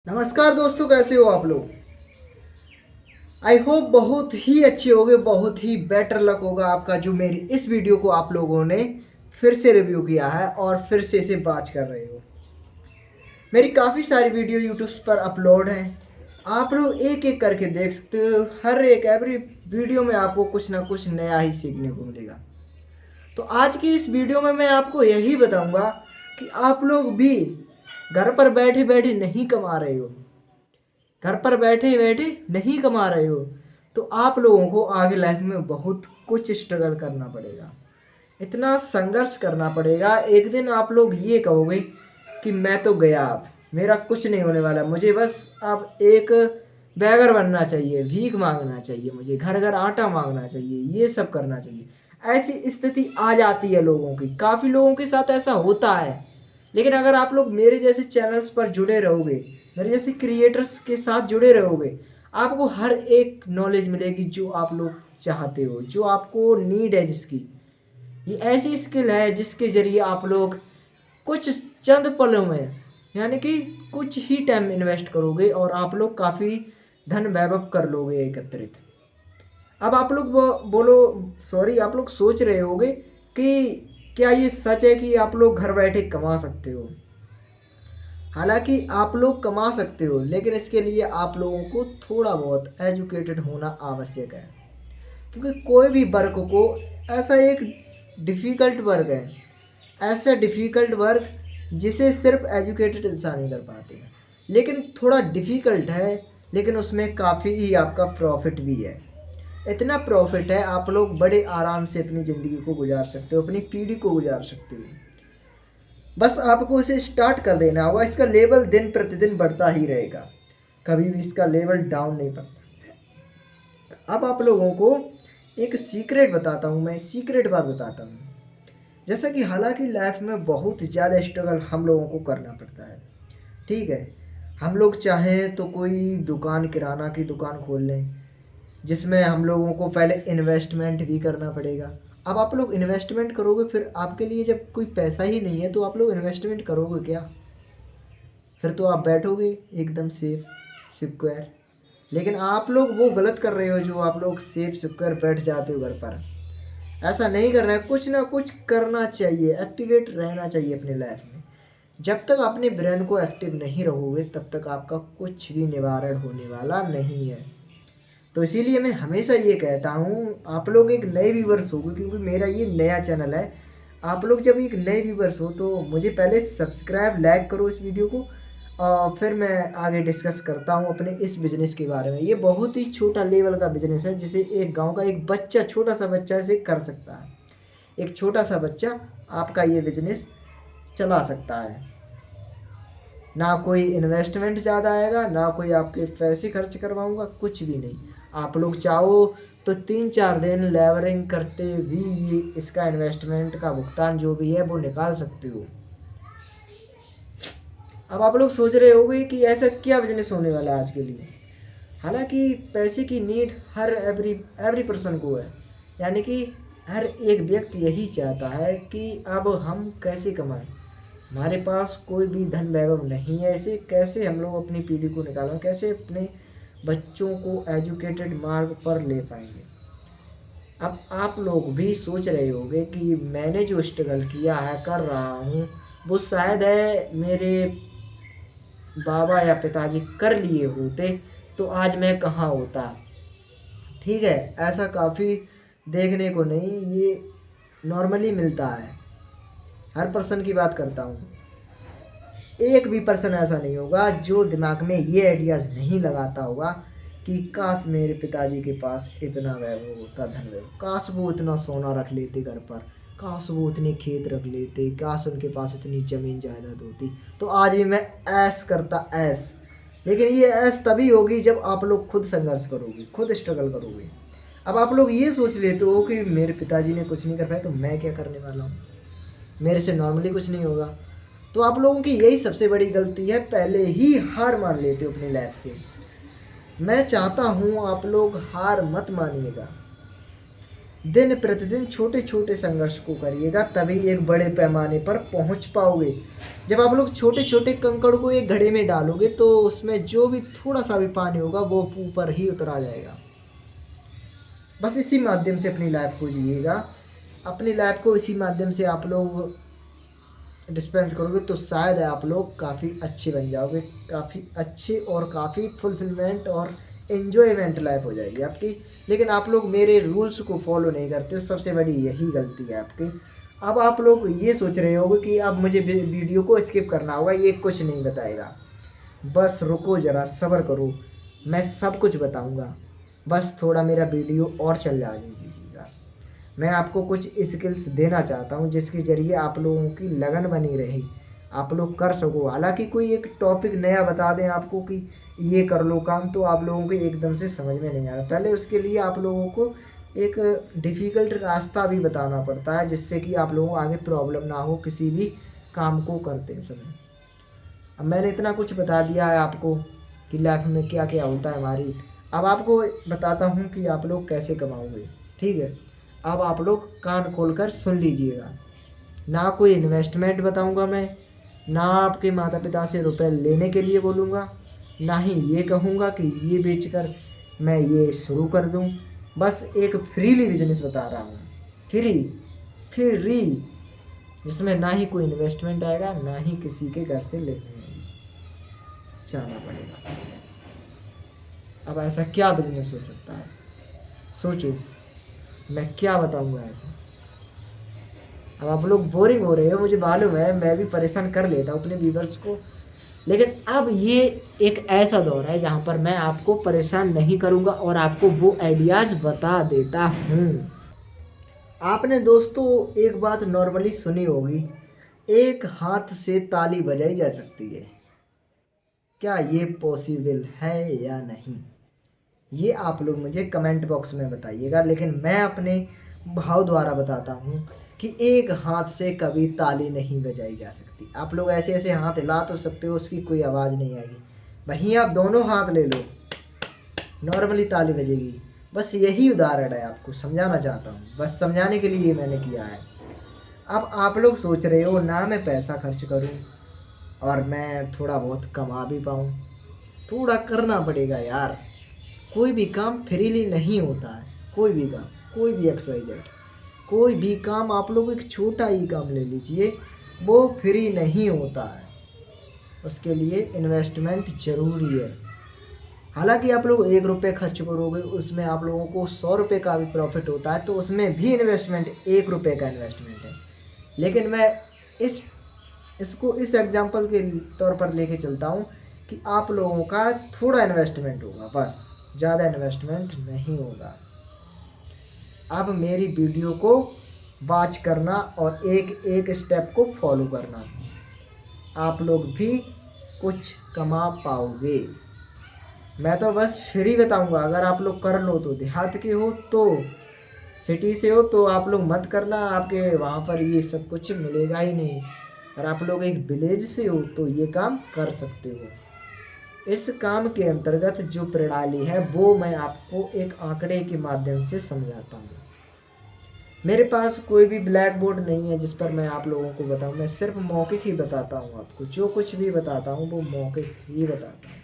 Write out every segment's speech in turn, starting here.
नमस्कार दोस्तों, कैसे हो आप लोग। आई होप बहुत ही अच्छे होगे, बहुत ही बेटर लक होगा आपका जो मेरी इस वीडियो को आप लोगों ने फिर से रिव्यू किया है और फिर से इसे वॉच कर रहे हो। मेरी काफ़ी सारी वीडियो यूट्यूब पर अपलोड हैं। आप लोग एक एक करके देख सकते हो। हर एक एवरी वीडियो में आपको कुछ ना कुछ नया ही सीखने को मिलेगा। तो आज की इस वीडियो में मैं आपको यही बताऊंगा कि आप लोग भी घर पर बैठे बैठे नहीं कमा रहे हो, घर पर बैठे बैठे नहीं कमा रहे हो, तो आप लोगों को आगे लाइफ में बहुत कुछ स्ट्रगल करना पड़ेगा, इतना संघर्ष करना पड़ेगा। एक दिन आप लोग ये कहोगे कि मैं तो गया, अब मेरा कुछ नहीं होने वाला, मुझे बस अब एक बैगर बनना चाहिए, भीख मांगना चाहिए, मुझे घर घर आटा मांगना चाहिए, ये सब करना चाहिए। ऐसी स्थिति आ जाती है लोगों की, काफ़ी लोगों के साथ ऐसा होता है। लेकिन अगर आप लोग मेरे जैसे चैनल्स पर जुड़े रहोगे, मेरे जैसे क्रिएटर्स के साथ जुड़े रहोगे, आपको हर एक नॉलेज मिलेगी जो आप लोग चाहते हो, जो आपको नीड है, जिसकी ये ऐसी स्किल है जिसके ज़रिए आप लोग कुछ चंद पलों में, यानी कि कुछ ही टाइम इन्वेस्ट करोगे और आप लोग काफ़ी धन वैभव कर लोगे एकत्रित। अब आप लोग बोलो, सॉरी, आप लोग सोच रहे होगे कि क्या ये सच है कि आप लोग घर बैठे कमा सकते हो। हालांकि आप लोग कमा सकते हो, लेकिन इसके लिए आप लोगों को थोड़ा बहुत एजुकेटेड होना आवश्यक है। क्योंकि कोई भी वर्क को, ऐसा एक डिफ़िकल्ट वर्क है, ऐसा डिफ़िकल्ट वर्क जिसे सिर्फ एजुकेटेड इंसान ही कर पाते हैं। लेकिन थोड़ा डिफ़िकल्ट है, लेकिन उसमें काफ़ी ही आपका प्रॉफिट भी है। इतना प्रॉफिट है, आप लोग बड़े आराम से अपनी ज़िंदगी को गुजार सकते हो, अपनी पीढ़ी को गुजार सकते हो। बस आपको इसे स्टार्ट कर देना होगा। इसका लेवल दिन प्रतिदिन बढ़ता ही रहेगा, कभी भी इसका लेवल डाउन नहीं पड़ता। अब आप लोगों को एक सीक्रेट बताता हूँ, मैं सीक्रेट बात बताता हूँ। जैसा कि हालांकि लाइफ में बहुत ज़्यादा स्ट्रगल हम लोगों को करना पड़ता है, ठीक है। हम लोग चाहें तो कोई दुकान, किराना की दुकान खोल लें, जिसमें हम लोगों को पहले इन्वेस्टमेंट भी करना पड़ेगा। अब आप लोग इन्वेस्टमेंट करोगे, फिर आपके लिए जब कोई पैसा ही नहीं है तो आप लोग इन्वेस्टमेंट करोगे क्या। फिर तो आप बैठोगे एकदम सेफ सिक्योर। लेकिन आप लोग वो गलत कर रहे हो जो आप लोग सेफ सिक्योर बैठ जाते हो घर पर। ऐसा नहीं करना है, कुछ ना कुछ करना चाहिए, एक्टिवेट रहना चाहिए अपनी लाइफ में। जब तक अपने ब्रेन को एक्टिव नहीं रखोगे तब तक आपका कुछ भी निवारण होने वाला नहीं है। तो इसीलिए मैं हमेशा ये कहता हूँ, आप लोग एक नए व्यूवर्स हो, क्योंकि मेरा ये नया चैनल है। आप लोग जब एक नए व्यूवर्स हो तो मुझे पहले सब्सक्राइब, लाइक करो इस वीडियो को, और फिर मैं आगे डिस्कस करता हूँ अपने इस बिज़नेस के बारे में। ये बहुत ही छोटा लेवल का बिज़नेस है, जिसे एक गांव का एक बच्चा, छोटा सा बच्चा इसे कर सकता है। एक छोटा सा बच्चा आपका ये बिज़नेस चला सकता है। ना कोई इन्वेस्टमेंट ज़्यादा आएगा, ना कोई आपके पैसे खर्च करवाऊँगा, कुछ भी नहीं। आप लोग चाहो तो 3-4 दिन लेबरिंग करते भी ये इसका इन्वेस्टमेंट का भुगतान जो भी है वो निकाल सकते हो। अब आप लोग सोच रहे होंगे कि ऐसा क्या बिजनेस होने वाला है आज के लिए। हालांकि पैसे की नीड हर एवरी एवरी पर्सन को है, यानी कि हर एक व्यक्ति यही चाहता है कि अब हम कैसे कमाएं। हमारे पास कोई भी धन वैभव नहीं है, इसे कैसे हम लोग अपनी पीढ़ी को निकालें, कैसे अपने बच्चों को एजुकेटेड मार्ग पर ले पाएंगे। अब आप लोग भी सोच रहे होंगे कि मैंने जो स्ट्रगल किया है, कर रहा हूँ, वो शायद है मेरे बाबा या पिताजी कर लिए होते तो आज मैं कहाँ होता। ठीक है, ऐसा काफ़ी देखने को नहीं, ये नॉर्मली मिलता है। हर पर्सन की बात करता हूँ, एक भी पर्सन ऐसा नहीं होगा जो दिमाग में ये आइडियाज़ नहीं लगाता होगा कि काश मेरे पिताजी के पास इतना वैभव होता, धन वैभव, काश वो इतना सोना रख लेते घर पर, काश वो इतने खेत रख लेते, काश उनके पास इतनी ज़मीन जायदाद होती, तो आज भी मैं ऐश करता ऐश। लेकिन ये ऐश तभी होगी जब आप लोग खुद संघर्ष करोगे, खुद स्ट्रगल करोगे। अब आप लोग ये सोच लेते हो कि मेरे पिताजी ने कुछ नहीं कर पाया तो मैं क्या करने वाला हूँ, मेरे से नॉर्मली कुछ नहीं होगा। तो आप लोगों की यही सबसे बड़ी गलती है, पहले ही हार मान लेते हो अपनी लाइफ से। मैं चाहता हूँ आप लोग हार मत मानिएगा। दिन प्रतिदिन छोटे छोटे संघर्ष को करिएगा, तभी एक बड़े पैमाने पर पहुंच पाओगे। जब आप लोग छोटे छोटे कंकड़ को एक घड़े में डालोगे तो उसमें जो भी थोड़ा सा भी पानी होगा वो ऊपर ही उतर आ जाएगा। बस इसी माध्यम से अपनी लाइफ को जिएगा। अपनी लाइफ को इसी माध्यम से आप लोग डिस्पेंस करोगे तो शायद आप लोग काफ़ी अच्छे बन जाओगे, काफ़ी अच्छे और काफ़ी फुलफिलमेंट और एन्जॉयमेंट लाइफ हो जाएगी आपकी। लेकिन आप लोग मेरे रूल्स को फॉलो नहीं करते हो, सबसे बड़ी यही गलती है आपकी। अब आप लोग ये सोच रहे होगे कि अब मुझे वीडियो को स्किप करना होगा, ये कुछ नहीं बताएगा। बस रुको ज़रा, सब्र करो, मैं सब कुछ बताऊँगा। बस थोड़ा मेरा वीडियो और चल जाने दीजिएगा। मैं आपको कुछ स्किल्स देना चाहता हूँ जिसके ज़रिए आप लोगों की लगन बनी रहे, आप लोग कर सको। हालांकि कोई एक टॉपिक नया बता दें आपको कि ये कर लो काम, तो आप लोगों को एकदम से समझ में नहीं आ रहा। पहले उसके लिए आप लोगों को एक डिफ़िकल्ट रास्ता भी बताना पड़ता है, जिससे कि आप लोगों को आगे प्रॉब्लम ना हो किसी भी काम को करते समय। अब मैंने इतना कुछ बता दिया है आपको कि लाइफ में क्या क्या होता है हमारी। अब आपको बताता हूँ कि आप लोग कैसे कमाओगे, ठीक है। अब आप लोग कान खोलकर सुन लीजिएगा। ना कोई इन्वेस्टमेंट बताऊंगा मैं, ना आपके माता पिता से रुपए लेने के लिए बोलूँगा, ना ही ये कहूँगा कि ये बेचकर मैं ये शुरू कर दूँ। बस एक फ्रीली बिजनेस बता रहा हूँ, फ्री फ्री, जिसमें ना ही कोई इन्वेस्टमेंट आएगा, ना ही किसी के घर से लेने जाना पड़ेगा। अब ऐसा क्या बिजनेस हो सकता है, सोचो, मैं क्या बताऊंगा ऐसा। अब आप लोग बोरिंग हो रहे हो, मुझे मालूम है, मैं भी परेशान कर लेता हूँ अपने व्यूवर्स को। लेकिन अब ये एक ऐसा दौर है जहाँ पर मैं आपको परेशान नहीं करूँगा और आपको वो आइडियाज़ बता देता हूँ। आपने दोस्तों एक बात नॉर्मली सुनी होगी, एक हाथ से ताली बजाई जा सकती है। क्या ये पॉसिबल है या नहीं, ये आप लोग मुझे कमेंट बॉक्स में बताइएगा। लेकिन मैं अपने भाव द्वारा बताता हूँ कि एक हाथ से कभी ताली नहीं बजाई जा सकती। आप लोग ऐसे ऐसे हाथ हिला तो सकते हो, उसकी कोई आवाज़ नहीं आएगी। वहीं आप दोनों हाथ ले लो, नॉर्मली ताली बजेगी। बस यही उदाहरण है, आपको समझाना चाहता हूँ, बस समझाने के लिए मैंने किया है। अब आप लोग सोच रहे हो ना मैं पैसा खर्च करूँ और मैं थोड़ा बहुत कमा भी पाऊँ। थोड़ा करना पड़ेगा यार, कोई भी काम फ्रीली नहीं होता है। कोई भी काम, कोई भी XYZ, कोई भी काम, आप लोग एक छोटा ही काम ले लीजिए, वो फ्री नहीं होता है। उसके लिए इन्वेस्टमेंट ज़रूरी है। हालांकि आप लोग 1 रुपये खर्च करोगे, उसमें आप लोगों को 100 रुपये का भी प्रॉफिट होता है, तो उसमें भी इन्वेस्टमेंट 1 रुपये का इन्वेस्टमेंट है। लेकिन मैं इसको इस एग्जांपल के तौर पर लेके चलता हूँ कि आप लोगों का थोड़ा इन्वेस्टमेंट होगा, बस ज़्यादा इन्वेस्टमेंट नहीं होगा। अब मेरी वीडियो को वॉच करना और एक एक स्टेप को फॉलो करना, आप लोग भी कुछ कमा पाओगे। मैं तो बस फ्री बताऊंगा, अगर आप लोग कर लो तो। देहात के हो तो, सिटी से हो तो आप लोग मत करना, आपके वहाँ पर ये सब कुछ मिलेगा ही नहीं। और आप लोग एक विलेज से हो तो ये काम कर सकते हो। इस काम के अंतर्गत जो प्रणाली है वो मैं आपको एक आंकड़े के माध्यम से समझाता हूँ। मेरे पास कोई भी ब्लैक बोर्ड नहीं है जिस पर मैं आप लोगों को बताऊँ, मैं सिर्फ मौखिक ही बताता हूँ आपको। जो कुछ भी बताता हूँ वो मौखिक ही बताता हूँ।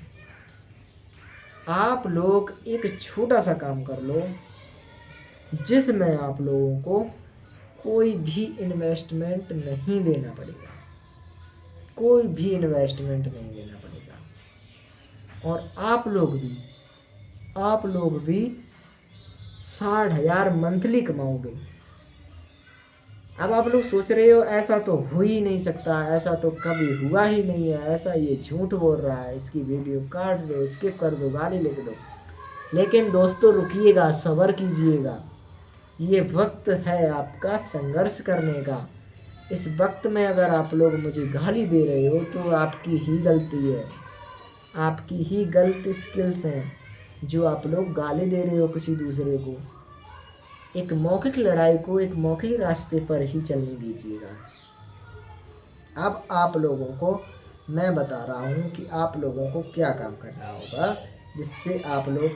आप लोग एक छोटा सा काम कर लो जिसमें आप लोगों को कोई भी इन्वेस्टमेंट नहीं देना पड़ेगा, कोई भी इन्वेस्टमेंट नहीं देना पड़ेगा। और आप लोग भी 60,000 मंथली कमाओगे। अब आप लोग सोच रहे हो ऐसा तो हो ही नहीं सकता, ऐसा तो कभी हुआ ही नहीं है, ऐसा ये झूठ बोल रहा है, इसकी वीडियो काट दो, स्किप कर दो, गाली लिख दो। लेकिन दोस्तों रुकिएगा, सब्र कीजिएगा। ये वक्त है आपका संघर्ष करने का। इस वक्त में अगर आप लोग मुझे गाली दे रहे हो तो आपकी ही गलती है, आपकी ही गलत स्किल्स हैं जो आप लोग गाली दे रहे हो किसी दूसरे को। एक मौखिक लड़ाई को एक मौखिक रास्ते पर ही चलने दीजिएगा। अब आप लोगों को मैं बता रहा हूँ कि आप लोगों को क्या काम करना होगा जिससे आप लोग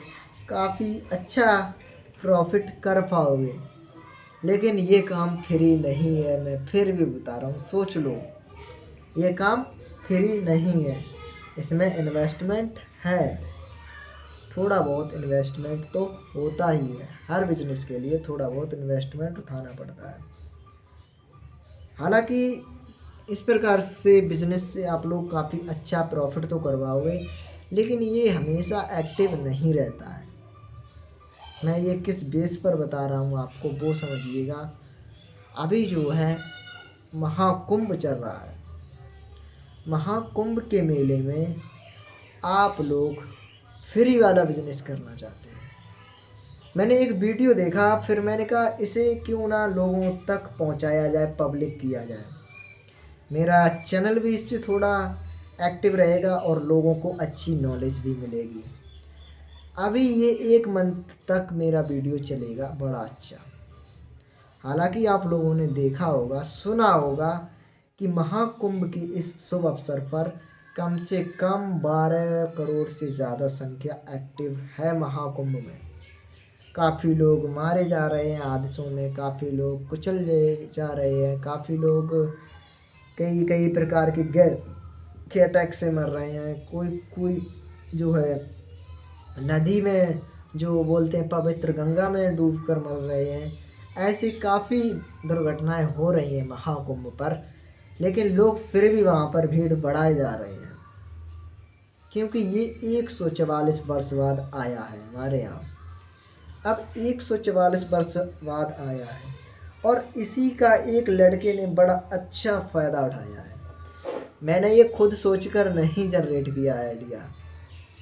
काफ़ी अच्छा प्रॉफिट कर पाओगे। लेकिन ये काम फ्री नहीं है, मैं फिर भी बता रहा हूँ, सोच लो, ये काम फ्री नहीं है, इसमें इन्वेस्टमेंट है। थोड़ा बहुत इन्वेस्टमेंट तो होता ही है, हर बिजनेस के लिए थोड़ा बहुत इन्वेस्टमेंट उठाना पड़ता है। हालांकि इस प्रकार से बिजनेस से आप लोग काफ़ी अच्छा प्रॉफिट तो करवाओगे, लेकिन ये हमेशा एक्टिव नहीं रहता है। मैं ये किस बेस पर बता रहा हूँ आपको वो समझिएगा। अभी जो है महाकुंभ चल रहा है, महाकुंभ के मेले में आप लोग फ्री वाला बिजनेस करना चाहते हैं। मैंने एक वीडियो देखा, फिर मैंने कहा इसे क्यों ना लोगों तक पहुंचाया जाए, पब्लिक किया जाए। मेरा चैनल भी इससे थोड़ा एक्टिव रहेगा और लोगों को अच्छी नॉलेज भी मिलेगी। अभी ये 1 मंथ तक मेरा वीडियो चलेगा बड़ा अच्छा। हालांकि आप लोगों ने देखा होगा, सुना होगा कि महाकुंभ की इस शुभ अवसर पर कम से कम 12 करोड़ से ज़्यादा संख्या एक्टिव है महाकुंभ में। काफ़ी लोग मारे जा रहे हैं हादसों में, काफ़ी लोग कुचल जा रहे हैं, काफ़ी लोग कई कई प्रकार के गैस के अटैक से मर रहे हैं। कोई कोई जो है नदी में, जो बोलते हैं पवित्र गंगा में, डूब कर मर रहे हैं। ऐसी काफ़ी दुर्घटनाएं हो रही हैं महाकुंभ पर, लेकिन लोग फिर भी वहाँ पर भीड़ बढ़ाए जा रहे हैं, क्योंकि ये 144 वर्ष बाद आया है हमारे यहाँ। अब 144 वर्ष बाद आया है और इसी का एक लड़के ने बड़ा अच्छा फ़ायदा उठाया है। मैंने ये खुद सोचकर नहीं जनरेट किया आइडिया,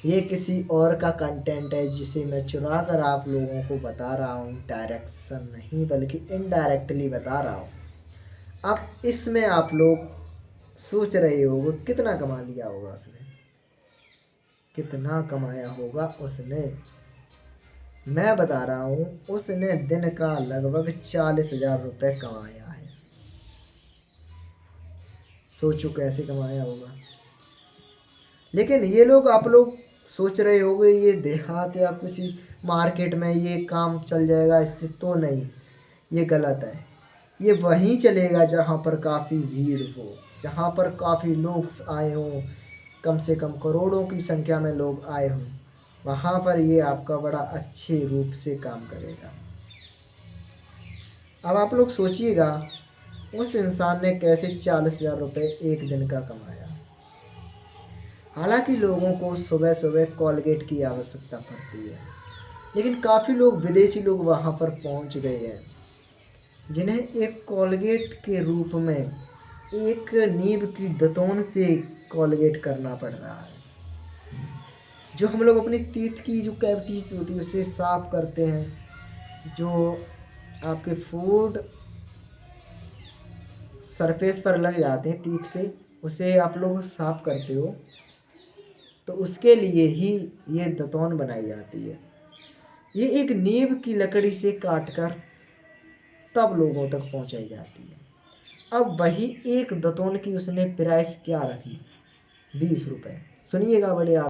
ये किसी और का कंटेंट है जिसे मैं चुरा कर आप लोगों को बता रहा हूँ। डायरेक्शन नहीं बल्कि इनडायरेक्टली बता रहा हूँ। अब इसमें आप लोग सोच रहे होगे कितना कमा लिया होगा उसने, कितना कमाया होगा उसने। मैं बता रहा हूँ, उसने दिन का लगभग 40,000 रुपये कमाया है। सोचो कैसे कमाया होगा। लेकिन ये लोग, आप लोग सोच रहे होगे ये देहात या किसी मार्केट में ये काम चल जाएगा इससे, तो नहीं, ये गलत है। ये वहीं चलेगा जहाँ पर काफ़ी भीड़ हो, जहाँ पर काफ़ी लोग आए हों, कम से कम करोड़ों की संख्या में लोग आए हों, वहाँ पर ये आपका बड़ा अच्छे रूप से काम करेगा। अब आप लोग सोचिएगा उस इंसान ने कैसे 40,000 रुपये एक दिन का कमाया। हालांकि लोगों को सुबह सुबह कॉलगेट की आवश्यकता पड़ती है, लेकिन काफ़ी लोग, विदेशी लोग वहाँ पर पहुँच गए हैं, जिन्हें एक कॉलगेट के रूप में एक नींब की दतौन से कॉलगेट करना पड़ रहा है। जो हम लोग अपनी टीथ की जो कैविटीज होती है उसे साफ करते हैं, जो आपके फूड सरफेस पर लग जाते हैं टीथ के, उसे आप लोग साफ करते हो, तो उसके लिए ही ये दतौन बनाई जाती है। ये एक नीम की लकड़ी से काटकर तब लोगों तक पहुंचाई जाती है। अब वही एक दतौन की उसने प्राइस क्या रखी, 20 रुपये। सुनिएगा बड़े आप